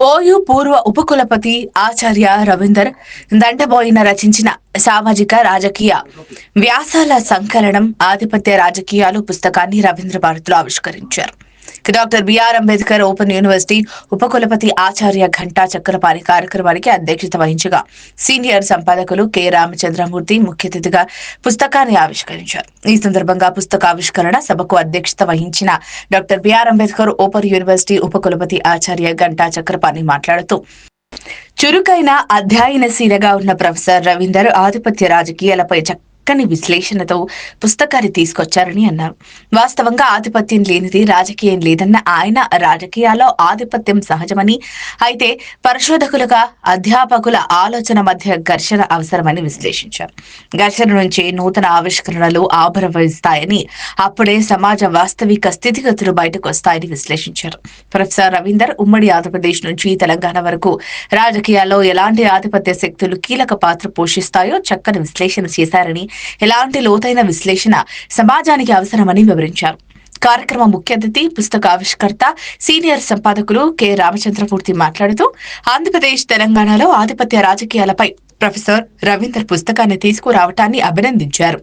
OU పూర్వ ఉపకులపతి ఆచార్య రవీందర్ దండబోయిన రచించిన సామాజిక రాజకీయ వ్యాసాల సంకలనం ఆధిపత్య రాజకీయాలు పుస్తకాన్ని రవీంద్ర భారతిలో ఆవిష్కరించారు. Doctor BR Ambedkar open university ఉపకులపతి ఆచార్య ఘంటా చక్రపాణి కార్యక్రమానికి అధ్యక్షత వహించగా సీనియర్ సంపాదకులు కె రామచంద్రమూర్తి ముఖ్య అతిథిగా పుస్తకాన్ని ఆవిష్కరించారు. ఈ సందర్భంగా పుస్తకావిష్కరణ సభకు అధ్యక్షత వహించిన doctor BR Ambedkar open university ఉపకులపతి ఆచార్య ఘంటా చక్రపాణి మాట్లాడుతూ చురుకైన అధ్యయనశీలగా ఉన్న ప్రొఫెసర్ రవీందర్ ఆధిపత్య రాజకీయాలపై చక్కని విశ్లేషణతో పుస్తకాన్ని తీసుకొచ్చారని అన్నారు. వాస్తవంగా ఆధిపత్యం లేనిది రాజకీయం లేదన్న ఆయన రాజకీయాల్లో ఆధిపత్యం సహజమని, అయితే పరిశోధకులుగా అధ్యాపకుల ఆలోచన మధ్య ఘర్షణ అవసరమని విశ్లేషించారు. ఘర్షణ నుంచి నూతన ఆవిష్కరణలు ఆవిర్భవిస్తాయని, అప్పుడే సమాజ వాస్తవిక స్థితిగతులు బయటకు వస్తాయని విశ్లేషించారు. ప్రొఫెసర్ రవీందర్ ఉమ్మడి ఆంధ్రప్రదేశ్ నుంచి తెలంగాణ వరకు రాజకీయాల్లో ఎలాంటి ఆధిపత్య శక్తులు కీలక పాత్ర పోషిస్తాయో చక్కని విశ్లేషణ చేశారని, ఎలాంటి లోతైన విశ్లేషణ సమాజానికి అవసరమని వివరించారు. కార్యక్రమ ముఖ్య అతిథి పుస్తక ఆవిష్కర్త సీనియర్ సంపాదకులు కె రామచంద్రమూర్తి మాట్లాడుతూ ఆంధ్రప్రదేశ్ తెలంగాణలో ఆధిపత్య రాజకీయాలపై ప్రొఫెసర్ రవీందర్ పుస్తకాన్ని తీసుకురావటాన్ని అభినందించారు.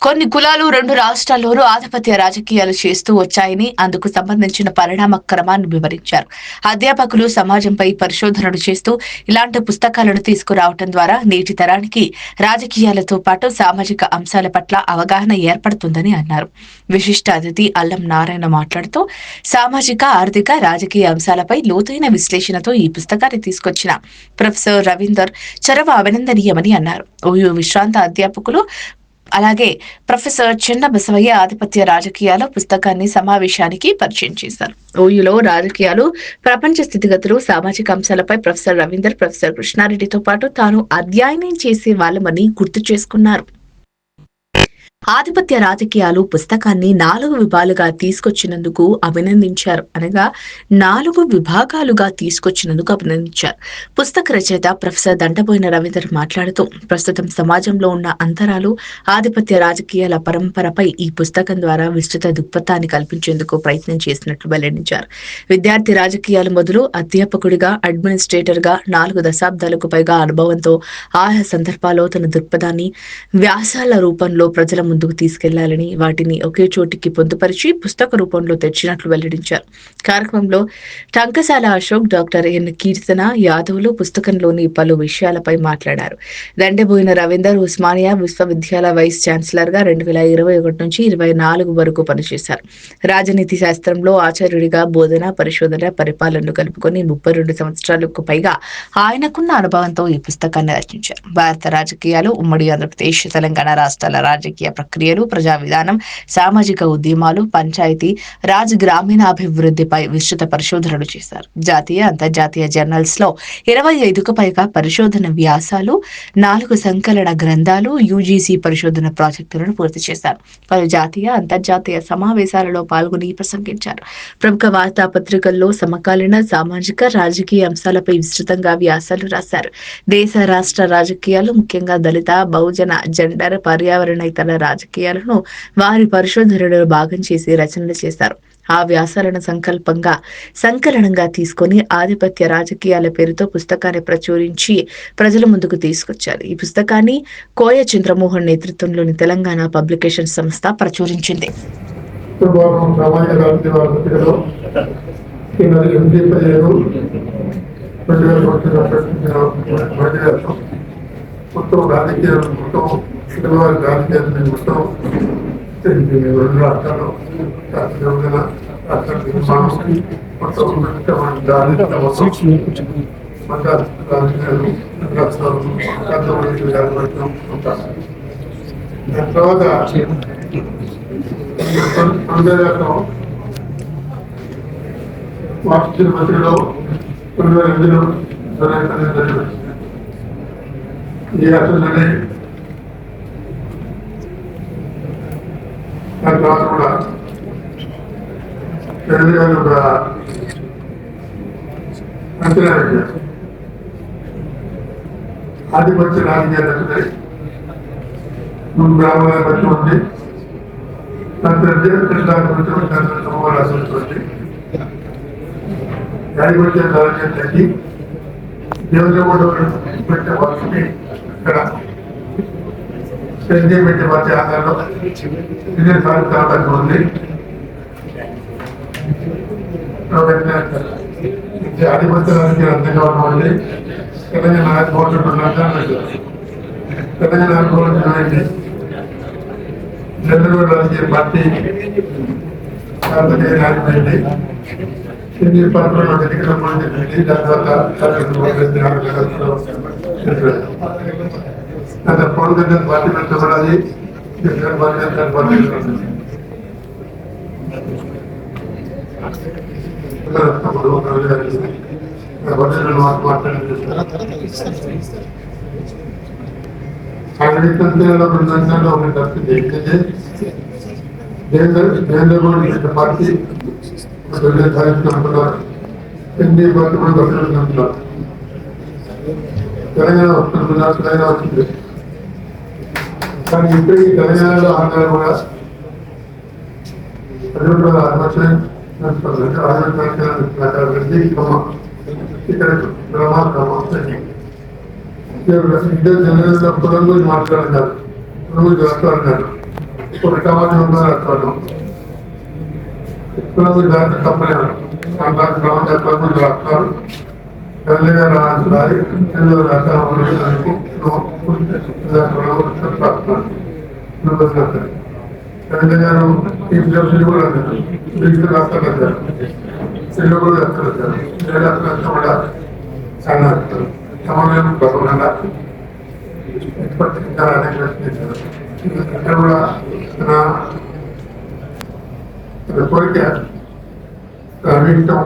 కొన్ని కులాలు రెండు రాష్ట్రాల్లోనూ ఆధిపత్య రాజకీయాలు చేస్తూ వచ్చాయని, అందుకు సంబంధించిన పరిణామ క్రమాన్ని వివరించారు. అధ్యాపకులు సమాజంపై పరిశోధనలు చేస్తూ ఇలాంటి పుస్తకాలను తీసుకురావటం ద్వారా నేటి తరానికి రాజకీయాలతో పాటు సామాజిక అంశాల పట్ల అవగాహన ఏర్పడుతుందని అన్నారు. విశిష్ట అతిథి అల్లం నారాయణ మాట్లాడుతూ సామాజిక ఆర్థిక రాజకీయ అంశాలపై లోతైన విశ్లేషణతో ఈ పుస్తకాన్ని తీసుకొచ్చిన ప్రొఫెసర్ రవీందర్ చొరవ అభినందనీయమని అన్నారు. ఓయూ విశ్రాంత అధ్యాపకులు అలాగే ప్రొఫెసర్ చిన్న బసవయ్య ఆధిపత్య రాజకీయాల పుస్తకాన్ని సమావేశానికి పరిచయం చేశారు. ఓయూలో రాజకీయాలు, ప్రపంచ స్థితిగతులు, సామాజిక అంశాలపై ప్రొఫెసర్ రవీందర్, ప్రొఫెసర్ కృష్ణారెడ్డితో పాటు తాను అధ్యయనం చేసే వాళ్ళమని గుర్తు చేసుకున్నారు. ఆధిపత్య రాజకీయాలు పుస్తకాన్ని 4 విభాగాలుగా తీసుకొచ్చినందుకు అభినందించారు. అనగా 4 విభాగాలుగా తీసుకొచ్చినందుకు అభినందించారు. పుస్తక రచయిత ప్రొఫెసర్ దండబోయిన రవీందర్ మాట్లాడుతూ ప్రస్తుతం సమాజంలో ఉన్న అంతరాలు, ఆధిపత్య రాజకీయాల పరంపరపై ఈ పుస్తకం ద్వారా విస్తృత దృక్పథాన్ని కల్పించేందుకు ప్రయత్నం చేసినట్లు వెల్లడించారు. విద్యార్థి రాజకీయాలు మొదలు అధ్యాపకుడిగా, అడ్మినిస్ట్రేటర్ గా 4 దశాబ్దాలకు పైగా అనుభవంతో ఆయా సందర్భాల్లో తన దృక్పథాన్ని వ్యాసాల రూపంలో ప్రజల ముందుకు తీసుకెళ్లాలని, వాటిని ఒకే చోటికి పొందుపరిచి పుస్తక రూపంలో తెచ్చినట్లు వెల్లడించారు. కార్యక్రమంలో టంకసాల అశోక్, డాక్టర్ ఎన్ కీర్తన యాదవ్లు పుస్తకంలోని పలు విషయాలపై మాట్లాడారు. దండబోయిన రవీందర్ ఉస్మానియా విశ్వవిద్యాలయ వైస్ ఛాన్సలర్ గా 2021 నుంచి 24 వరకు పనిచేశారు. రాజనీతి శాస్త్రంలో ఆచార్యుడిగా బోధన, పరిశోధన, పరిపాలనను కలుపుకొని 32 సంవత్సరాలకు పైగా ఆయనకున్న అనుభవంతో ఈ పుస్తకాన్ని రచించారు. భారత రాజకీయాలు, ఉమ్మడి ఆంధ్రప్రదేశ్, తెలంగాణ రాష్ట్రాల రాజకీయ ప్రక్రియలు, ప్రజా విధానం, సామాజిక ఉద్యమాలు, పంచాయతీ రాజ్, గ్రామీణాభివృద్ధిపై విస్తృత పరిశోధనలు చేశారు. జాతీయ, అంతర్జాతీయ జర్నల్స్ లో 25కు పైగా పరిశోధన వ్యాసాలు, 4 సంకలన గ్రంథాలు, యూజీసీ పరిశోధన ప్రాజెక్టులను పూర్తి చేశారు. పలు జాతీయ, అంతర్జాతీయ సమావేశాలలో పాల్గొని ప్రసంగించారు. ప్రముఖ వార్తాపత్రికల్లో సమకాలీన సామాజిక, రాజకీయ అంశాలపై విస్తృతంగా వ్యాసాలు రాశారు. దేశ, రాష్ట్ర రాజకీయాలు, ముఖ్యంగా దళిత, బహుజన, జెండర్, పర్యావరణేతర రాజకీయాలను వారి పరిశోధనలో భాగం చేసి రచనలు చేశారు. ఆ వ్యాసాలను సంకలనంగా తీసుకొని ఆధిపత్య రాజకీయాల పేరుతో పుస్తకాన్ని ప్రచురించి ప్రజల ముందుకు తీసుకొచ్చారు. ఈ పుస్తకాన్ని కోయ చంద్రమోహన్ నేతృత్వంలోని తెలంగాణ పబ్లికేషన్ సంస్థ ప్రచురించింది. మొత్తం రాజకీయాలు మొత్తం 2 రాష్ట్రాలు తెలంగాణ రాష్ట్ర నిర్మాణం మొత్తం రాజకీయాలు రాష్ట్రాలు దాని తర్వాత 2000 వార్షిక మంత్రిలో 2008లో ఈ రాష్ట్రంలోనే దాని తర్వాత కూడా తెలంగాణ కూడా అంచనా పెట్టారు. ఆధిపత్య రాజకీయాలు జరుగుతాయి. ముందు బ్రాహ్మణ పక్షం ఉంది, రాసినటువంటి ఆధిపత్య రాజకీయం తగ్గి దేవుడు పెట్టే వాటిని ఇక్కడ పెట్టే వాటి ఆధారంలో ఇదే సాధించడం ఉంది. ఆధిపత్య రాజకీయాలు అందంగా ఉన్నవండి. తెలంగాణ తెలంగాణ ఆడుకోవాల్సినటువంటి చంద్రబాబు రాజకీయ పార్టీ రాజకీయ హిందీ పార్టీలో ఎన్నికల జరిగింది. దాని తర్వాత పవన్ కళ్యాణ్ పార్టీ పెట్టబడాలి. పార్టీ సాంఘికంలో బృందంగా ఉన్న పరిస్థితి ఏంటంటే దేవేంద్ర పార్టీ సాధించుకుంటున్నారు. ఎన్ని పార్టీ కూడా దొరకనుకుంటున్నారు. తెలంగాణ వస్తున్నారు, తెలంగాణ వస్తుంది. కానీ ఇప్పటికీ తెలంగాణలో ఆంధ్ర కూడా ఇక్కడ ఇద్దరు జనరల్ కులం గురించి మాట్లాడుతున్నారు, కులం గురించి రాస్తారన్నారు. ఒక టమాటా రాస్తాడు కులం గురించి రాస్తే తప్పలేదు. కులం గురించి రాస్తారు. తెల్లగా రాస్తారు, తెలుగు రాష్ట్రాలు గారు ఈ కూడా అన్నారు, బిల్లు రాస్తారు అంటారు, తెలుగు కూడా రాస్తారు అంటారు. కూడా చాలా సమన్వయం కాకుండా ఇక్కడ కూడా తన కోరిక అన్నింటం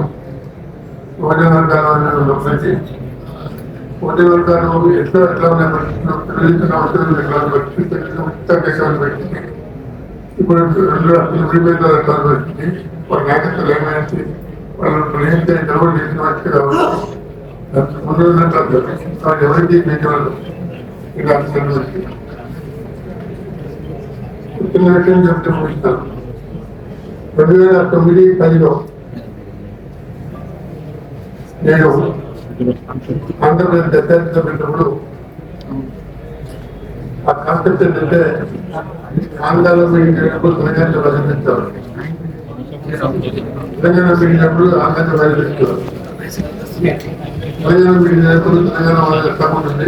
ఓటే వర్గాలు వచ్చి ఓటే వర్గాలు ఎట్లా పెట్టి ఇప్పుడు 2 రకాలు వచ్చింది. వాళ్ళ నాయకత్వం ఏమైంది, వాళ్ళు నిలబడి చేసిన ముందు ఎవరికి పెట్టేవాళ్ళు ఇలా విషయం చెప్తే ముగిస్తాను. 2009-10లో నేను ఆంధ్రప్రదేశ్ దత్తాత్రేయ పెట్టినప్పుడు ఆ కాన్సెప్ట్ ఏంటంటే ఆంధ్రాలో మీడినప్పుడు తెలంగాణలో ప్రదర్శించారు, తెలంగాణ మీడినప్పుడు ఆంధ్రలో ప్రదర్శిస్తారు, తెలంగాణ మీడినప్పుడు తెలంగాణ వాళ్ళ ఉంటుంది.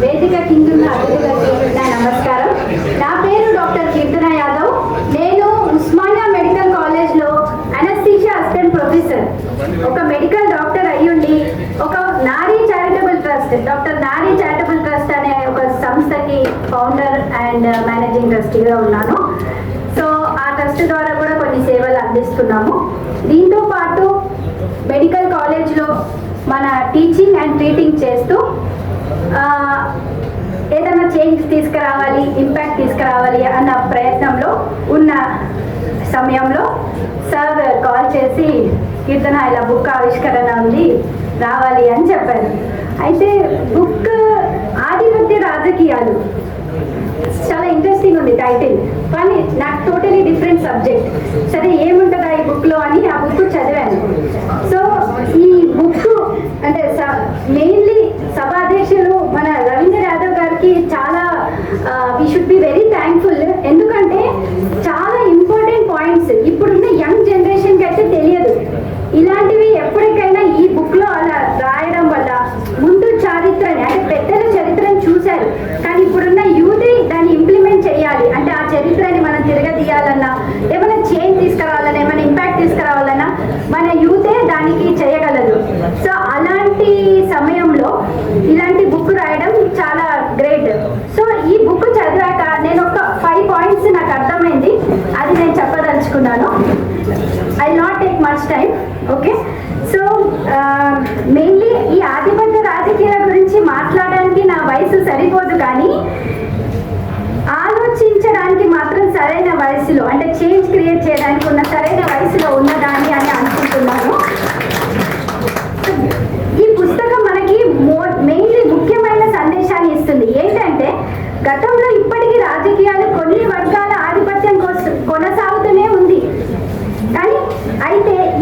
వేదిక కింద నమస్కారం. నా పేరు డాక్టర్ కీర్తన యాదవ్. నేను ఉస్మానియా మెడికల్ కాలేజ్ లో అనస్థీషియా అసిస్టెంట్ ప్రొఫెసర్. ఒక మెడికల్ డాక్టర్ అయ్యుండి ఒక నారీ చారిటబుల్ ట్రస్ట్, డాక్టర్ నారీ చారిటబుల్ ట్రస్ట్ అనే ఒక సంస్థకి ఫౌండర్ అండ్ మేనేజింగ్ ట్రస్టీగా ఉన్నాను. సో ఆ ట్రస్ట్ ద్వారా కూడా కొన్ని సేవలు అందిస్తున్నాము. దీంతో పాటు మెడికల్ కాలేజ్లో మన టీచింగ్ అండ్ ట్రీటింగ్ చేస్తూ ఏదైనా చేంజ్ తీసుకురావాలి, ఇంపాక్ట్ తీసుకురావాలి అన్న ప్రయత్నంలో ఉన్న సమయంలో సార్ కాల్ చేసి కీర్తన ఇలా బుక్ ఆవిష్కరణ ఉంది రావాలి అని చెప్పారు. అయితే బుక్ ఆధిపత్య రాజకీయాలు చాలా ఇంట్రెస్టింగ్ ఉంది టైటిల్, కానీ నాకు టోటలీ డిఫరెంట్ సబ్జెక్ట్. సరే ఏముంటుందా ఈ బుక్లో అని ఆ బుక్ చదివాను. సో ఈ బుక్ అంటే మెయిన్లీ సభాధ్యక్షులు మన రవీంద్ర యాదవ్ గారికి చాలా we should be very thankful. ఎందుకంటే చాలా ఇంపార్టెంట్ పాయింట్స్ ఇప్పుడున్న యంగ్ జనరేషన్కి అయితే తెలియదు. ఇలాంటివి ఎప్పటికైనా ఈ బుక్లో అలా రాయడం వల్ల ముందు చరిత్రని అంటే పెద్దల చరిత్రను చూశారు, కానీ ఇప్పుడున్న యూతే దాన్ని ఇంప్లిమెంట్ చేయాలి. అంటే ఆ చరిత్రని మనం తిరగదీయాలన్నా, ఏమైనా చేంజ్ తీసుకురావాలన్నా, ఏమైనా ఇంపాక్ట్ తీసుకురావాలన్నా మన యూతే దానికి చేయగలదు. సో అలాంటి సమయంలో ఇలాంటి బుక్ రాయడం చాలా గ్రేట్. సో ఈ బుక్ చదివాక నేను ఒక 5 పాయింట్స్ నాకు అర్థమైంది, అది నేను చెప్పదలుచుకున్నాను. I not take much time. Okay, so mainly ఈ ఆధిపత్య రాజకీయాల గురించి మాట్లాడడానికి నా వయసు సరిపోదు, కానీ ఆలోచించడానికి మాత్రం సరైన వయసులో, అంటే చేంజ్ క్రియేట్ చేయడానికి ఉన్న సరైన వయసులో ఉన్నదాన్ని అని అనుకుంటున్నాను.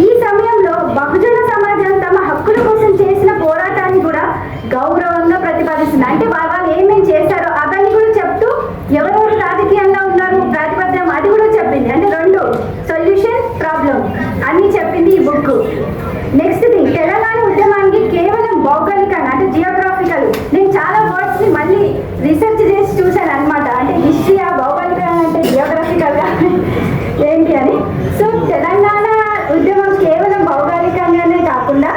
ఈ సమయంలో బహుజన సమాజం తమ హక్కుల కోసం చేసిన పోరాటాన్ని కూడా గౌరవంగా ప్రతిపాదిస్తుంది. అంటే వాళ్ళు ఏమేమి చేశారో అవన్నీ కూడా చెప్తూ ఎవరెవరు రాజకీయంగా ఉన్నారు ప్రాతిపద్యం అది కూడా చెప్పింది. అంటే రెండు సొల్యూషన్ ప్రాబ్లం అన్ని చెప్పింది ఈ బుక్. నెక్స్ట్ థింగ్, తెలంగాణ ఉద్యమానికి కేవలం భౌగోళికంగా అంటే జియోగ్రాఫికల్, నేను చాలా వర్డ్స్ ని మళ్ళీ రీసెర్చ్ చేసి చూశాను అనమాట. అంటే హిస్టరీ భౌగోళికంగా అంటే జియోగ్రాఫికల్ గా ఏంటి అని. సో తెలంగాణ ఉద్యమం కేవలం భౌగోళికంగానే కాకుండా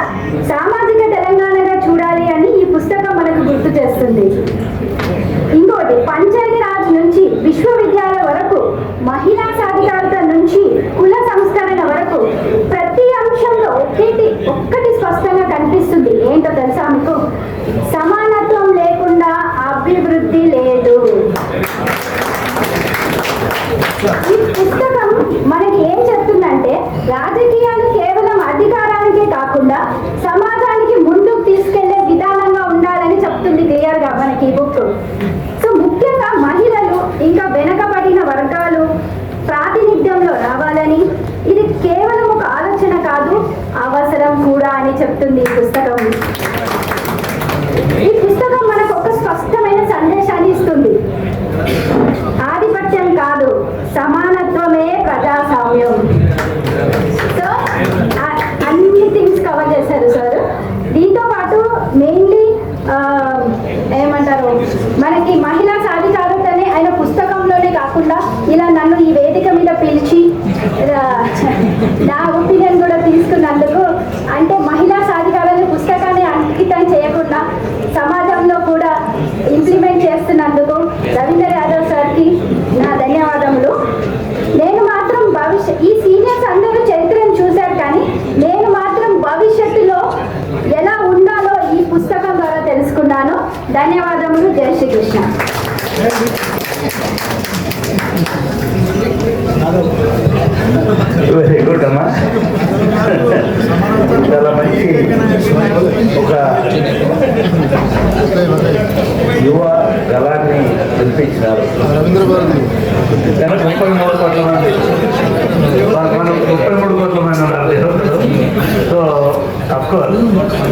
సామాజిక తెలంగాణగా చూడాలి అని ఈ పుస్తకం మనకు గుర్తు చేస్తుంది. ఇంకోటి, పంచాయతీ రాజ్ నుంచి విశ్వవిద్యాలయం వరకు, మహిళా సాధికారత నుంచి కుల సంస్కరణ వరకు ప్రతి అంశంలో ఒక్కటి స్పష్టంగా కనిపిస్తుంది. ఏంటో తెలుసా మీకు? సమానత్వం లేకుండా అభివృద్ధి లేదు. ఈ పుస్తకం మనకి ఏం చెప్తుందంటే రాజకీయాలు కేవలం అధికారానికే కాకుండా సమాజానికి ముందుకు తీసుకెళ్లే విధానంగా ఉండాలని చెప్తుంది క్లియర్ గా మనకి ఈ బుక్. సో ముఖ్యంగా మహిళలు ఇంకా వెనకబడిన వర్గాలు ప్రాతినిధ్యంలో రావాలని, ఇది కేవలం ఒక ఆలోచన కాదు అవసరం కూడా అని చెప్తుంది ఈ పుస్తకం. ఈ పుస్తకం మనకు ఒక స్పష్టమైన సందేశాన్ని ఇస్తుంది. ఆధిపత్యం కాదు, సమానత్వమే ప్రజాస్వామ్యం. సో అన్ని థింగ్స్ కవర్ చేశారు సార్. దీంతో పాటు మెయిన్లీ ఏమంటారు, మనకి మహిళా సాధికారతనే ఆయన పుస్తకంలోనే కాకుండా ఇలా నన్ను ఈ వేదిక మీద పిలిచి నా ఒపీనియన్ కూడా తీసుకున్నందుకు, అంటే మహిళా సాధికారత పుస్తకాన్ని అంకితం చేయకుండా సమాజంలో కూడా ఇంప్లిమెంట్ చేస్తున్నందుకు రవీందర్ యాదవ్ సార్కి నా ధన్యవాదములు. నేను మాత్రం ఈ సీనియర్స్ అందరూ చరిత్రను చూశారు, కానీ నేను మాత్రం భవిష్యత్తులో ఎలా ఉండాలో ఈ పుస్తకం ద్వారా తెలుసుకున్నాను. ధన్యవాదములు. జై శ్రీకృష్ణ. వెరీ గుడ్ అమ్మా. చాలా మంచి ఒక యువ గలాన్ని వినిపించినారు. 33 కోట్ల మంది, మనం 33 కోట్ల మంది ఉన్నారు. సో అఫ్కోర్స్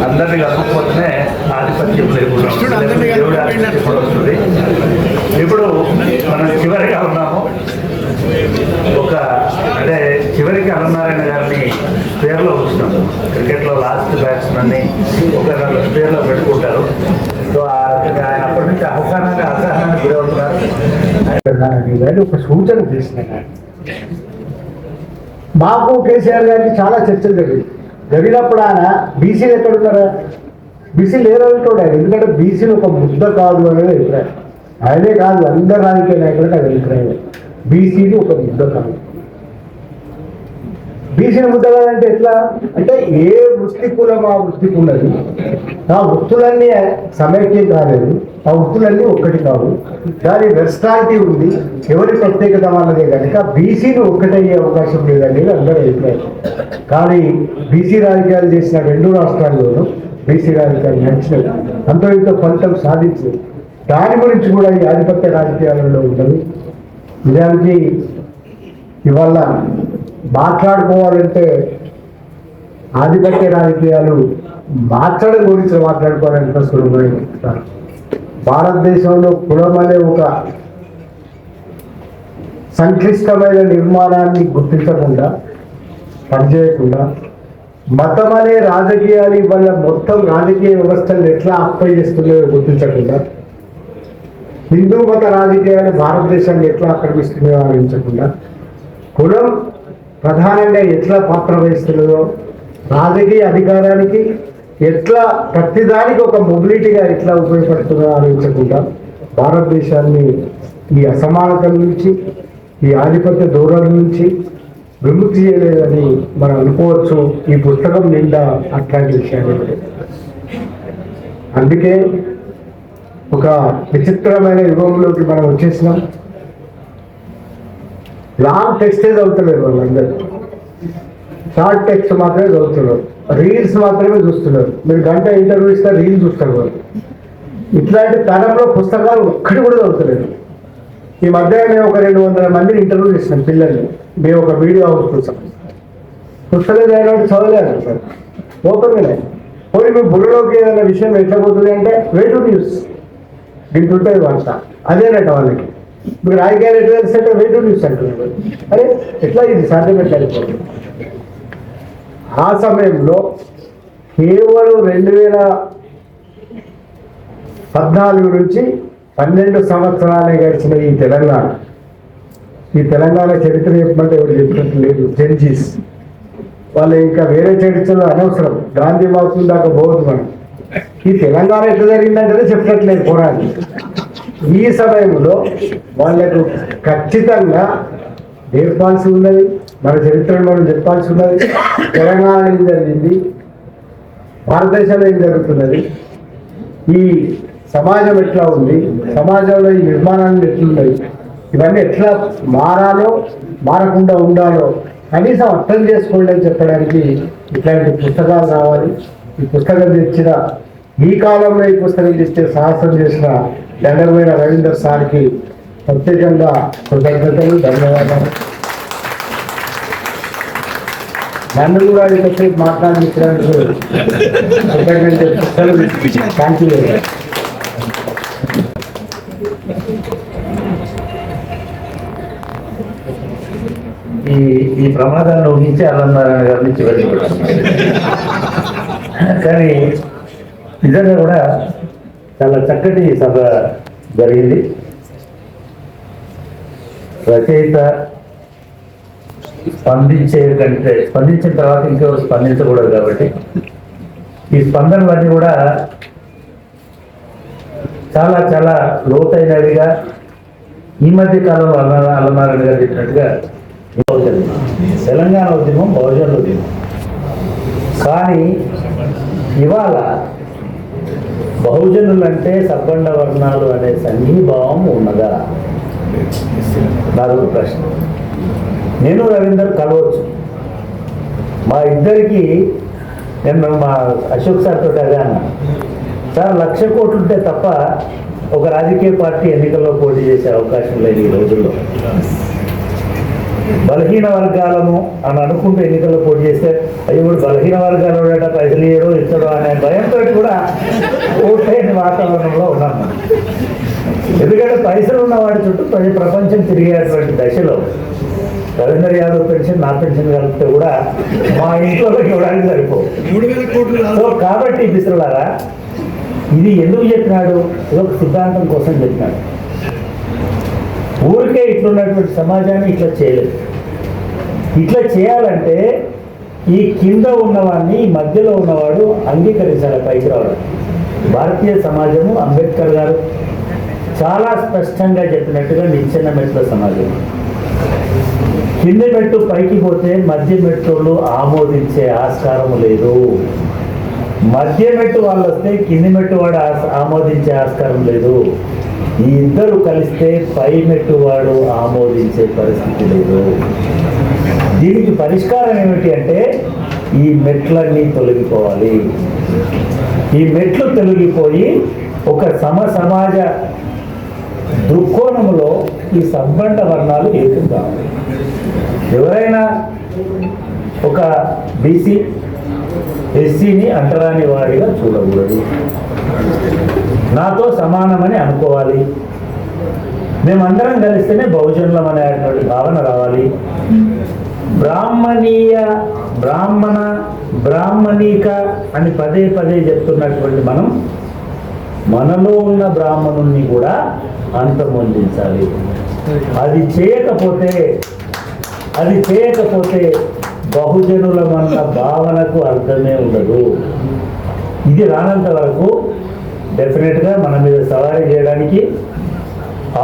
అందరినీ కలుపుకోవచ్చనే ఆధిపత్యం లేకుండా వస్తుంది. ఇప్పుడు మనం చివరిగా ఉన్నాము. ఒక అంటే చివరికి అన్ననారాయణ గారిని పేర్లో ఉంచుతాం. క్రికెట్లో లాస్ట్ బ్యాట్స్మెన్ ని ఒక పేర్లో పెట్టుకుంటారు. సో ఆయన అప్పటి నుంచి అసహనానికి గురవుతున్నారు. ఒక సూచన చేసిన మాకు కేసీఆర్ గారికి చాలా చర్చలు జరిగినప్పుడు ఆయన బీసీలు ఎక్కడున్నారా? బీసీలు లేరంటాడు ఆయన. ఎందుకంటే బీసీలు ఒక ముద్ద కాదు అనేది అభిప్రాయం. ఆయనే కాదు, అందరు రాజకీయ నాయకులకు అది అభిప్రాయం. బీసీలు ఒక ముద్ద కాదు. బీసీల ముద్ద కాదంటే ఎట్లా అంటే ఏ వృత్తి కులం ఆ వృత్తికి ఉన్నది. ఆ వృత్తులన్నీ సమైక్యం కాలేదు, ఆ వృత్తులన్నీ ఒక్కటి కావు. దాని వెర్స్టాలిటీ ఉంది. ఎవరి ప్రత్యేకత వాళ్ళదే కనుక బీసీలు ఒక్కటయ్యే అవకాశం లేదనేది అందరూ అభిప్రాయం. కానీ బీసీ రాజకీయాలు చేసిన 2 రాష్ట్రాల్లోనూ బీసీ రాజకీయాలు నడిచినవి, అంతో ఇంతో ఫలితం సాధించింది. దాని గురించి కూడా ఈ ఆధిపత్య రాజకీయాలలో ఉండదు. నిజానికి ఇవాళ మాట్లాడుకోవాలంటే ఆధిపత్య రాజకీయాలు మార్చడం గురించి మాట్లాడుకోవాలంటే సులభమైన. భారతదేశంలో కులం అనే ఒక సంక్లిష్టమైన నిర్మాణాన్ని గుర్తించకుండా, పనిచేయకుండా, మతం అనే రాజకీయాలు ఇవాళ మొత్తం రాజకీయ వ్యవస్థను ఎట్లా అప్పై చేస్తున్నాయో గుర్తించకుండా, హిందూ మత రాజకీయాలు భారతదేశాన్ని ఎట్లా ఆక్రమిస్తున్నాయో ఆలోచించకుండా, కులం ప్రధానంగా ఎట్లా పాత్ర వహిస్తున్నదో, రాజకీయ అధికారానికి ఎట్లా ప్రతిదానికి ఒక మొబిలిటీగా ఎట్లా ఉపయోగపడుతుందో ఆలోచించకుండా భారతదేశాన్ని ఈ అసమానతల నుంచి, ఈ ఆధిపత్య ధోరణి నుంచి విముక్తి చేయలేదని మనం అనుకోవచ్చు. ఈ పుస్తకం నిండా అట్లాంటి విషయాలు. అందుకే ఒక విచిత్రమైన యుగంలోకి మనం వచ్చేసినాం. లాంగ్ టెక్స్టే చదువుతలేరు వాళ్ళందరూ, షార్ట్ టెక్స్ట్ మాత్రమే చదువుతున్నారు, రీల్స్ మాత్రమే చూస్తున్నారు. మీరు గంట ఇంటర్వ్యూ ఇస్తే రీల్స్ చూస్తారు వాళ్ళు. ఇట్లాంటి తరంలో పుస్తకాలు ఒక్కటి కూడా చదువుతలేదు. ఈ మధ్య మేము ఒక 200 మందిని ఇంటర్వ్యూ చేసినాం పిల్లల్ని. మేము ఒక వీడియో హౌస్ చూసాం. పుస్తకం చదివినట్టు చదవలేదు సార్, ఓపెన్గానే. పోనీ మీ బుర్రలోకి ఏదైనా విషయం ఎట్లా పోతుంది అంటే వెయిట్ న్యూస్ దీంట్లో ఉంటుంది వంట, అదేనట వాళ్ళకి. మీకు రాజకీయాలు ఎట్లా తెలిస్తే వెయిట్ న్యూస్ అంటున్నారు. అరే ఎట్లా ఇది సాధ్యపెట్టలేకపోతుంది. ఆ సమయంలో కేవలం 2014 నుంచి 12 సంవత్సరాలే గడిచిన ఈ తెలంగాణ చరిత్ర చెప్పమంటే ఎవరు చెప్పినట్టు లేదు. జడ్జీస్ వాళ్ళు ఇంకా వేరే చరిత్రలో అనవసరం, గాంధీ మహత్వం దాకా పోవద్దు. మనం ఈ తెలంగాణ ఎట్లా జరిగిందంటే చెప్పట్లేదు పోరాడి. ఈ సమయంలో వాళ్ళకు ఖచ్చితంగా నేర్పాల్సి ఉన్నది, మన చరిత్రను మనం చెప్పాల్సి ఉన్నది. తెలంగాణ ఏం జరిగింది, భారతదేశంలో ఏం జరుగుతున్నది, ఈ సమాజం ఎట్లా ఉంది, సమాజంలో ఈ నిర్మాణాలు ఎట్లున్నాయి, ఇవన్నీ ఎట్లా మారాలో మారకుండా ఉండాలో కనీసం అర్థం చేసుకోండి అని చెప్పడానికి ఇట్లాంటి పుస్తకాలు రావాలి. ఈ పుస్తకం తెచ్చిన, ఈ కాలంలో ఈ పుస్తకం తెచ్చే సాహసం చేసిన దండమైన రవీందర్ సార్కి ప్రత్యేకంగా కృతజ్ఞతలు, ధన్యవాదాలు. నన్ను కూడా ఇంతసేపు మాట్లాడించినందుకు కృతజ్ఞతలు. Thank you. ఈ ప్రమాదాన్ని ఊహించి అల్లనారాయణ గారి నుంచి వెళ్ళిపోయారు. కానీ నిజంగా కూడా చాలా చక్కటి సభ జరిగింది. రచయిత స్పందించిన తర్వాత ఇంకెవరు స్పందించకూడదు కాబట్టి ఈ స్పందనలన్నీ కూడా చాలా చాలా లోతైనవిగా, ఈ మధ్య కాలంలో అల్లనారాయణ గారు చెప్పినట్టుగా తెలంగాణ ఉద్యమం బహుజనుల ఉద్యమం. కానీ ఇవాళ బహుజనులంటే సబ్బండ వర్ణాలు అనే సంఘీభావం ఉన్నదా? నాదొక ప్రశ్న. నేను రవీందర్ కలవచ్చు, మా ఇద్దరికి నేను మా అశోక్ సార్ తోటి అదే అన్నా, సార్ 1,00,000 కోట్లు ఉంటే తప్ప ఒక రాజకీయ పార్టీ ఎన్నికల్లో పోటీ చేసే అవకాశం లేదు ఈ రోజుల్లో. బలహీన వర్గాలను అని అనుకుంటూ ఎన్నికల్లో పోటీ చేస్తే అయ్యో బలహీన వర్గాలు పైసలు ఇయ్యడో ఇచ్చడో అనే భయంతో కూడా ఓట్లేని వాతావరణంలో ఉన్నాను. ఎందుకంటే పైసలు ఉన్నవాడి చుట్టూ ప్రపంచం తిరిగేటువంటి దశలో రవీంద్ర యాదవ్ పెన్షన్, నా పెన్షన్ కలిపితే కూడా మా ఇంట్లోకి ఇవ్వడానికి సరిపోవు. సో కాబట్టి మిత్రులారా, ఇది ఎందుకు చెప్పినాడు? ఇది ఒక సిద్ధాంతం కోసం చెప్పినాడు. ఊరికే ఇట్లున్నటువంటి సమాజాన్ని ఇట్లా చేయలేదు. ఇట్లా చేయాలంటే ఈ కింద ఉన్నవాడిని, ఈ మధ్యలో ఉన్నవాడు అంగీకరించాలి పైకి రావడం. భారతీయ సమాజము అంబేద్కర్ గారు చాలా స్పష్టంగా చెప్పినట్టుగా నిచ్చెన మెట్ల సమాజం. కింది మెట్టు పైకి పోతే మధ్య మెట్టులు ఆమోదించే ఆస్కారం లేదు. మధ్య మెట్టు వాళ్ళు వస్తే కింది మెట్టు వాడు ఆమోదించే ఆస్కారం లేదు. ఈ ఇద్దరు కలిస్తే పై మెట్టు వాడు ఆమోదించే పరిస్థితి లేదు. దీనికి పరిష్కారం ఏమిటి అంటే ఈ మెట్లన్నీ తొలగిపోవాలి. ఈ మెట్లు తొలగిపోయి ఒక సమాజ దృక్కోణంలో ఈ సబ్బండ వర్ణాలు ఏకం కావాలి. ఎవరైనా ఒక బీసీ ఎస్సీని అంటరాని వాడిగా చూడకూడదు, నాతో సమానమని అనుకోవాలి. మేమందరం కలిస్తేనే బహుజనులం అనేటువంటి భావన రావాలి. బ్రాహ్మణీక అని పదే పదే చెప్తున్నటువంటి మనం మనలో ఉన్న బ్రాహ్మణుణ్ణి కూడా అంతమొందించాలి. అది చేయకపోతే బహుజనులమన్న భావనకు అర్థమే ఉండదు. ఇది రానంత వరకు డెఫినెట్గా మన మీద సవారీ చేయడానికి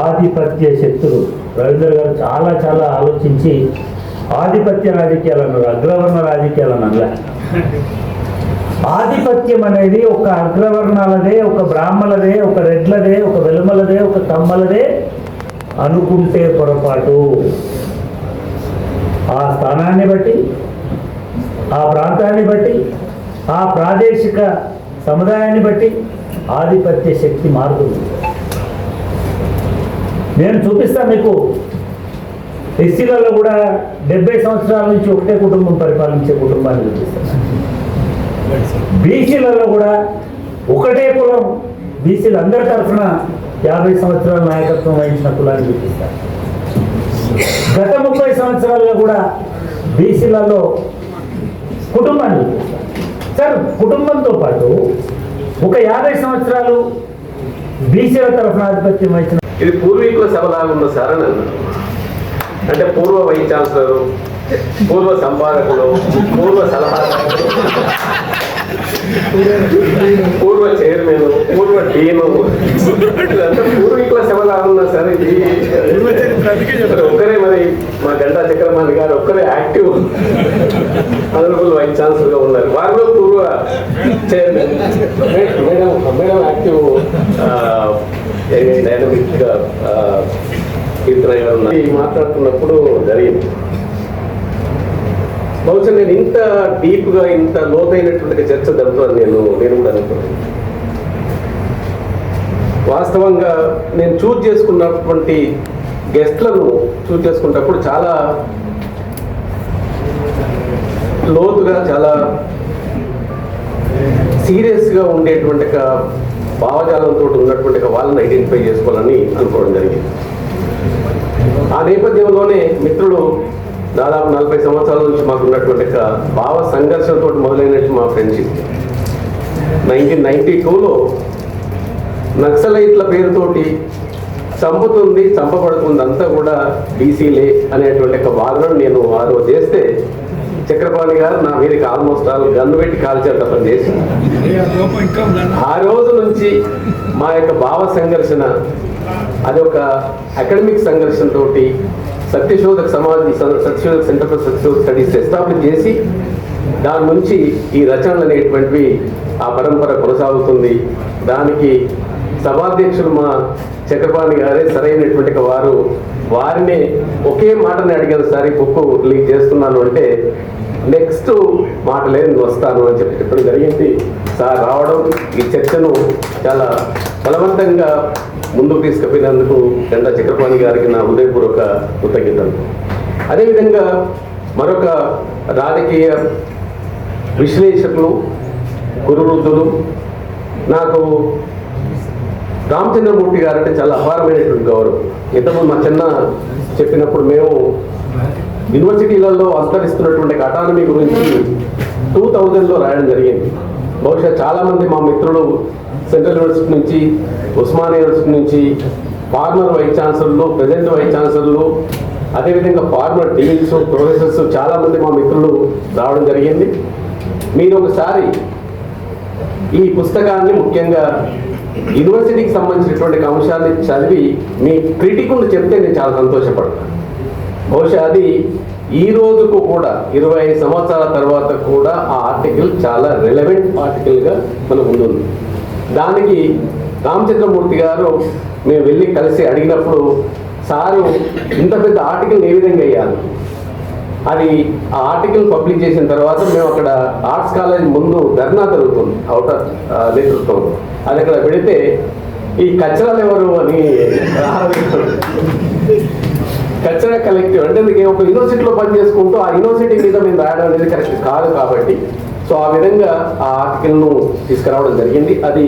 ఆధిపత్య శక్తులు, రవీంద్ర గారు చాలా చాలా ఆలోచించి ఆధిపత్య రాజకీయాలను, అగ్రవర్ణ రాజకీయాలను అలా ఆధిపత్యం అనేది ఒక అగ్రవర్ణాలదే, ఒక బ్రాహ్మణులదే, ఒక రెడ్లదే, ఒక వెలుమలదే, ఒక కమ్మలదే అనుకుంటే పొరపాటు. ఆ స్థానాన్ని బట్టి, ఆ ప్రాంతాన్ని బట్టి, ఆ ప్రాదేశిక సముదాయాన్ని బట్టి ఆధిపత్య శక్తి మారుతుంది. నేను చూపిస్తాను మీకు. ఎస్సీలలో కూడా 70 సంవత్సరాల నుంచి ఒకటే కుటుంబం పరిపాలించే కుటుంబాన్ని చూపిస్తారు. బీసీలలో కూడా ఒకటే కులం, బీసీలు అందరి తరఫున 50 సంవత్సరాల నాయకత్వం వహించిన కులాన్ని చూపిస్తారు. గత 30 సంవత్సరాలుగా కూడా బీసీలలో కుటుంబాన్ని చూపిస్తారు. సార్, కుటుంబంతో పాటు ఒక 50 సంవత్సరాలు బీసీల తరఫున ఆధిపత్యం వహించిన ఇది పూర్వీకుల సభలాగా ఉన్న సార్ అని అన్నారు. అంటే పూర్వ వైస్ ఛాన్సలరు, పూర్వ సంపాదకులు, పూర్వ సలహాదారులు, పూర్వ చైర్మన్, పూర్వ డీను, ఇదంతా పూర్వీకుల సభలాగా ఉన్నా సార్. ఇది ఒక్కరే మరి మా గంటా చక్రపాణి గారు ఒక్కరే యాక్టివ్ ఆనరబుల్ వైస్ ఛాన్సలర్ గా ఉన్నారు. వారిలో పూర్వ చైర్మన్ మేడం యాక్టివ్ డైనమిక్ గా కీర్తన గారు మాట్లాడుతున్నప్పుడు జరిగింది. బహుశా నేను ఇంత డీప్ గా ఇంత లోతైనటువంటి చర్చ జరుగుతుంది నేను కూడా అనుకున్నాను. వాస్తవంగా నేను చూజ్ చేసుకున్నటువంటి గెస్ట్లను చూజ్ చేసుకున్నప్పుడు చాలా లోతుగా చాలా సీరియస్గా ఉండేటువంటి భావజాలంతో ఉన్నటువంటి వాళ్ళని ఐడెంటిఫై చేసుకోవాలని అనుకోవడం జరిగింది. ఆ నేపథ్యంలోనే మిత్రులు దాదాపు 40 సంవత్సరాల నుంచి మాకు ఉన్నటువంటి భావ సంఘర్షణతో మొదలైనట్టు మా ఫ్రెండ్షిప్ 1992లో నక్సలైట్ల పేరుతోటి చంపుతుంది, చంపబడుతుంది అంతా కూడా బీసీలే అనేటువంటి వాదనను నేను ఆ రోజు చేస్తే చక్రపాణి గారు నా మీదకి ఆల్మోస్ట్ గన్ను పెట్టి కాల్చేట పని చేసి ఆ రోజు నుంచి మా యొక్క భావ సంఘర్షణ అది ఒక అకాడమిక్ సంఘర్షణ తోటి Satyashodhak Satyashodhak centre for Satyashodhak studies establish చేసి దాని నుంచి ఈ రచనలు అనేటువంటివి ఆ పరంపర కొనసాగుతుంది. దానికి సభాధ్యక్షులు మా చక్రపాణి గారే సరైనటువంటి వారిని ఒకే మాటని అడిగాను, సార్ ఈ బుక్ రిలీజ్ చేస్తున్నాను అంటే నెక్స్ట్ మాట లేదు వస్తాను అని చెప్పడం జరిగింది. సార్ రావడం ఈ చర్చను చాలా బలవంతంగా ముందుకు తీసుకుపోయినందుకు గంటా చక్రపాణి గారికి నా హృదయపూర్వక కృతజ్ఞతలు. అదేవిధంగా మరొక రాజకీయ విశ్లేషకులు, గురువృద్ధులు, నాకు రామచంద్రమూర్తి గారు అంటే చాలా అపారమైనటువంటి గౌరవం. ఇంతకుముందు మా చిన్న చెప్పినప్పుడు మేము యూనివర్సిటీలలో అంతరిస్తున్నటువంటి అటానమీ గురించి 2000లో రాయడం జరిగింది. బహుశా చాలామంది మా మిత్రులు సెంట్రల్ యూనివర్సిటీ నుంచి, ఉస్మానియా యూనివర్సిటీ నుంచి ఫార్మర్ వైస్ ఛాన్సలర్లు, ప్రెజెంట్ వైస్ ఛాన్సలర్లు, అదేవిధంగా ఫార్మర్ డీన్స్, ప్రొఫెసర్స్ చాలామంది మా మిత్రులు రావడం జరిగింది. మీరు ఒకసారి ఈ పుస్తకాన్ని ముఖ్యంగా యూనివర్సిటీకి సంబంధించినటువంటి అంశాన్ని చదివి మీ క్రిటిక్ను చెప్తే నేను చాలా సంతోషపడతాను. బహుశా అది ఈ రోజుకు కూడా 25 సంవత్సరాల తర్వాత కూడా ఆ ఆర్టికల్ చాలా రెలవెంట్ ఆర్టికల్గా మన ముందుంది. దానికి రామచంద్రమూర్తి గారు మేము వెళ్ళి కలిసి అడిగినప్పుడు సారు ఇంత పెద్ద ఆర్టికల్ ఏ విధంగా వేయాలి, అది ఆ ఆర్టికల్ పబ్లిష్ చేసిన తర్వాత మేము అక్కడ ఆర్ట్స్ కాలేజ్ ముందు ధర్నా జరుగుతుంది అవుటర్ నేతృత్వం. అది అక్కడ పెడితే ఈ కల్చరల్ ఎవరు అని కల్చరల్ కలెక్టివ్ అంటే ఒక యూనివర్సిటీలో పనిచేసుకుంటూ ఆ యూనివర్సిటీ మీద మేము రాయడం అనేది కరెక్ట్ కాదు కాబట్టి సో ఆ విధంగా ఆ ఆర్టికల్ను తీసుకురావడం జరిగింది. అది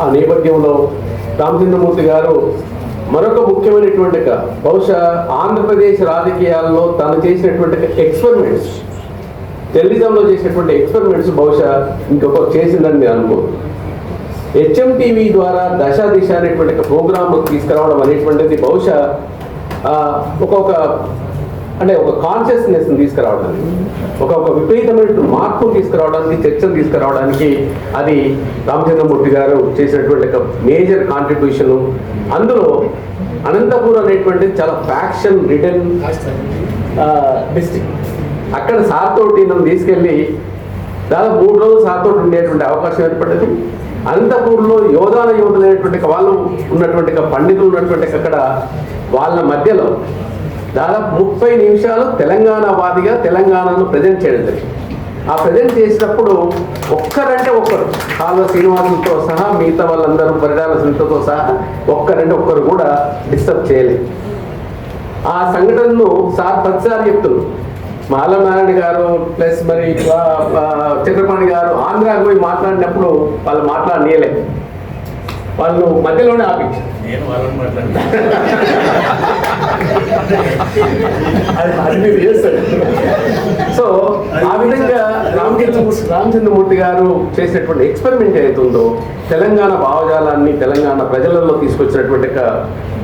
ఆ నేపథ్యంలో రామచంద్రమూర్తి గారు మరొక ముఖ్యమైనటువంటి బహుశా ఆంధ్రప్రదేశ్ రాజకీయాల్లో తను చేసినటువంటి ఎక్స్పెరిమెంట్స్, టెలివిజన్లో చేసినటువంటి ఎక్స్పెరిమెంట్స్ బహుశా ఇంకొక చేసిందని నేను అనుకోను. HMTV ద్వారా దశ దిశ అనేటువంటి ప్రోగ్రామ్ తీసుకురావడం అనేటువంటిది బహుశా ఒక కాన్షియస్నెస్ని తీసుకురావడానికి, ఒక విపరీతమైన మార్పు తీసుకురావడానికి, చర్చను తీసుకురావడానికి అది రామచంద్రమూర్తి గారు చేసినటువంటి ఒక మేజర్ కాంట్రిబ్యూషన్. అందులో అనంతపూర్ అనేటువంటిది చాలా ఫ్యాక్షన్ రిటర్న్ డిస్ట్రిక్ట్. అక్కడ సార్తోటి నన్ను తీసుకెళ్ళి దాదాపు 3 రోజులు సార్తోటి ఉండేటువంటి అవకాశం ఏర్పడ్డది. అనంతపూర్లో యోధులైనటువంటి వాళ్ళు ఉన్నటువంటి పండితులు ఉన్నటువంటి అక్కడ వాళ్ళ మధ్యలో దాదాపు 30 నిమిషాలు తెలంగాణ వాదిగా తెలంగాణను ప్రజెంట్ చేయడం జరిగింది. ఆ ప్రజెంట్ చేసినప్పుడు ఒక్కరంటే ఒక్కరు, కాలువ శ్రీనివాసులతో సహా మిగతా వాళ్ళందరూ పరిటాల సునీతతో సహా ఒక్కరు కూడా డిస్టర్బ్ చేయలేదు. ఆ సంఘటనను సార్ ప్రతిసారి చెప్తున్నారు. మాలనారాయణ గారు ప్లస్ మరి చక్రపాణి గారు ఆంధ్రాకి పోయి మాట్లాడినప్పుడు వాళ్ళు మాట్లాడనీయలేదు, వాళ్ళు మధ్యలోనే ఆపించారు. అది మీరు చేస్తారు. సో ఆ విధంగా రామచంద్రమూర్తి గారు చేసినటువంటి ఎక్స్పెరిమెంట్ ఏదైతుందో తెలంగాణ భావజాలాన్ని తెలంగాణ ప్రజలలో తీసుకొచ్చినటువంటి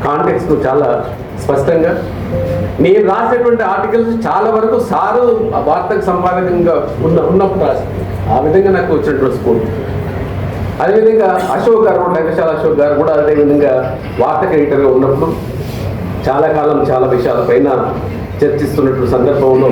కాంటెక్స్ట్ చాలా స్పష్టంగా నేను రాసినటువంటి ఆర్టికల్స్ చాలా వరకు సారు వార్తకు సంపాదకంగా ఉన్నప్పుడు రాసి ఆ విధంగా నాకు వచ్చినటువంటి స్ఫూర్తి. అదేవిధంగా అశోక్ గారు లంకశాల అశోక్ గారు కూడా అదేవిధంగా వార్తక ఎడిటర్గా ఉన్నప్పుడు చాలా కాలం చాలా విషయాలపైన చర్చిస్తున్నటువంటి సందర్భంలో